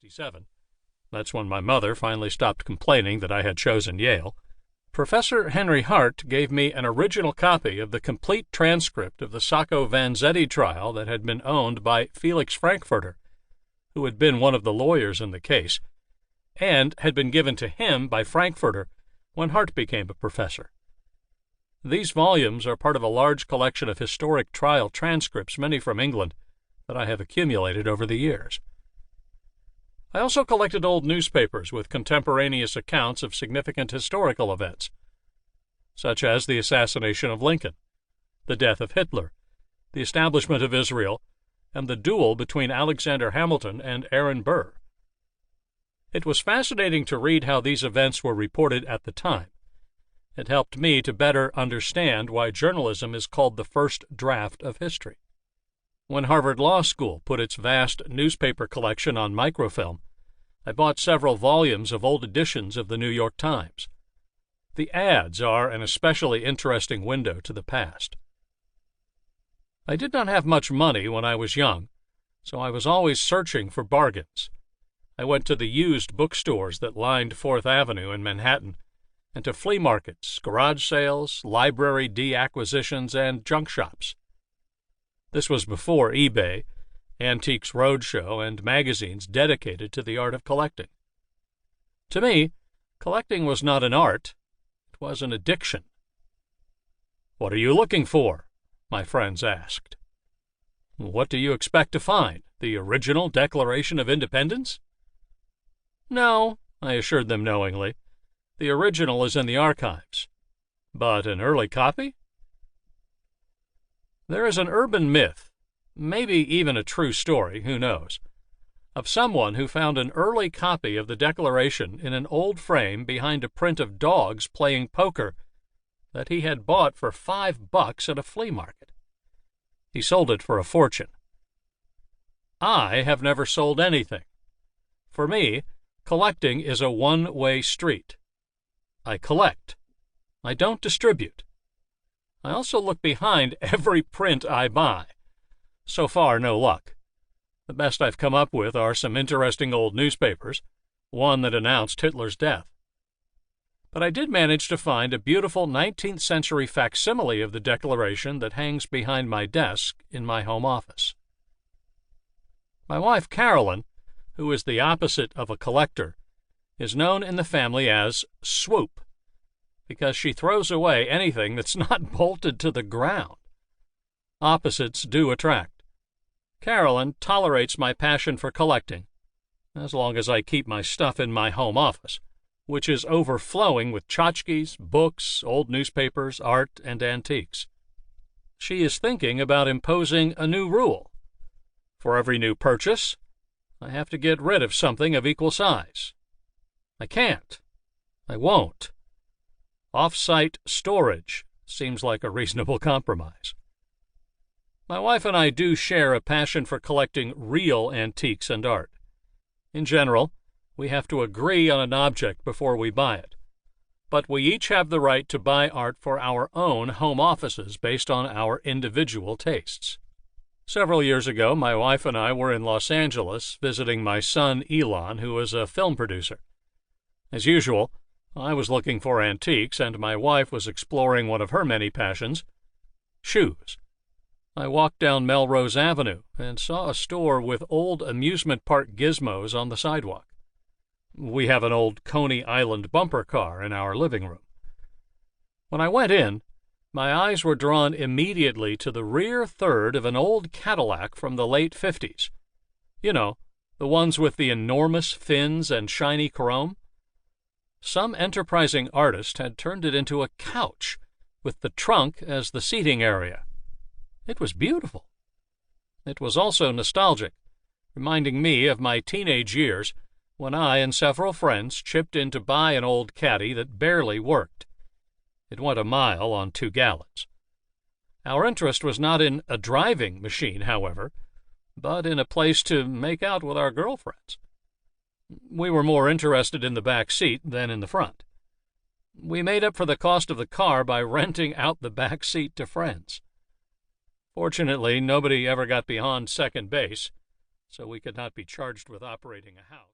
1967. That's when my mother finally stopped complaining that I had chosen Yale. Professor Henry Hart gave me an original copy of the complete transcript of the Sacco-Vanzetti trial that had been owned by Felix Frankfurter, who had been one of the lawyers in the case, and had been given to him by Frankfurter when Hart became a professor. These volumes are part of a large collection of historic trial transcripts, many from England, that I have accumulated over the years. I also collected old newspapers with contemporaneous accounts of significant historical events, such as the assassination of Lincoln, the death of Hitler, the establishment of Israel, and the duel between Alexander Hamilton and Aaron Burr. It was fascinating to read how these events were reported at the time. It helped me to better understand why journalism is called the first draft of history. When Harvard Law School put its vast newspaper collection on microfilm, I bought several volumes of old editions of the New York Times. The ads are an especially interesting window to the past. I did not have much money when I was young, so I was always searching for bargains. I went to the used bookstores that lined Fourth Avenue in Manhattan, and to flea markets, garage sales, library de-acquisitions, and junk shops. This was before eBay, Antiques Roadshow, and magazines dedicated to the art of collecting. To me, collecting was not an art, it was an addiction. "What are you looking for?" my friends asked. "What do you expect to find? The original Declaration of Independence?" "No," I assured them knowingly. "The original is in the archives." "But an early copy?" There is an urban myth, maybe even a true story, who knows, of someone who found an early copy of the Declaration in an old frame behind a print of dogs playing poker that he had bought for $5 at a flea market. He sold it for a fortune. I have never sold anything. For me, collecting is a one-way street. I collect. I don't distribute. I also look behind every print I buy. So far, no luck. The best I've come up with are some interesting old newspapers, one that announced Hitler's death. But I did manage to find a beautiful 19th century facsimile of the Declaration that hangs behind my desk in my home office. My wife, Carolyn, who is the opposite of a collector, is known in the family as Swoop, because she throws away anything that's not bolted to the ground. Opposites do attract. Carolyn tolerates my passion for collecting, as long as I keep my stuff in my home office, which is overflowing with tchotchkes, books, old newspapers, art, and antiques. She is thinking about imposing a new rule. For every new purchase, I have to get rid of something of equal size. I can't. I won't. Off-site storage seems like a reasonable compromise. My wife and I do share a passion for collecting real antiques and art. In general, we have to agree on an object before we buy it, but we each have the right to buy art for our own home offices based on our individual tastes. Several years ago, my wife and I were in Los Angeles visiting my son Elon, who is a film producer. As usual, I was looking for antiques, and my wife was exploring one of her many passions, shoes. I walked down Melrose Avenue and saw a store with old amusement park gizmos on the sidewalk. We have an old Coney Island bumper car in our living room. When I went in, my eyes were drawn immediately to the rear third of an old Cadillac from the late 50s. You know, the ones with the enormous fins and shiny chrome. Some enterprising artist had turned it into a couch, with the trunk as the seating area. It was beautiful. It was also nostalgic, reminding me of my teenage years when I and several friends chipped in to buy an old caddy that barely worked. It went a mile on 2 gallons. Our interest was not in a driving machine, however, but in a place to make out with our girlfriends. We were more interested in the back seat than in the front. We made up for the cost of the car by renting out the back seat to friends. Fortunately, nobody ever got beyond second base, so we could not be charged with operating a house.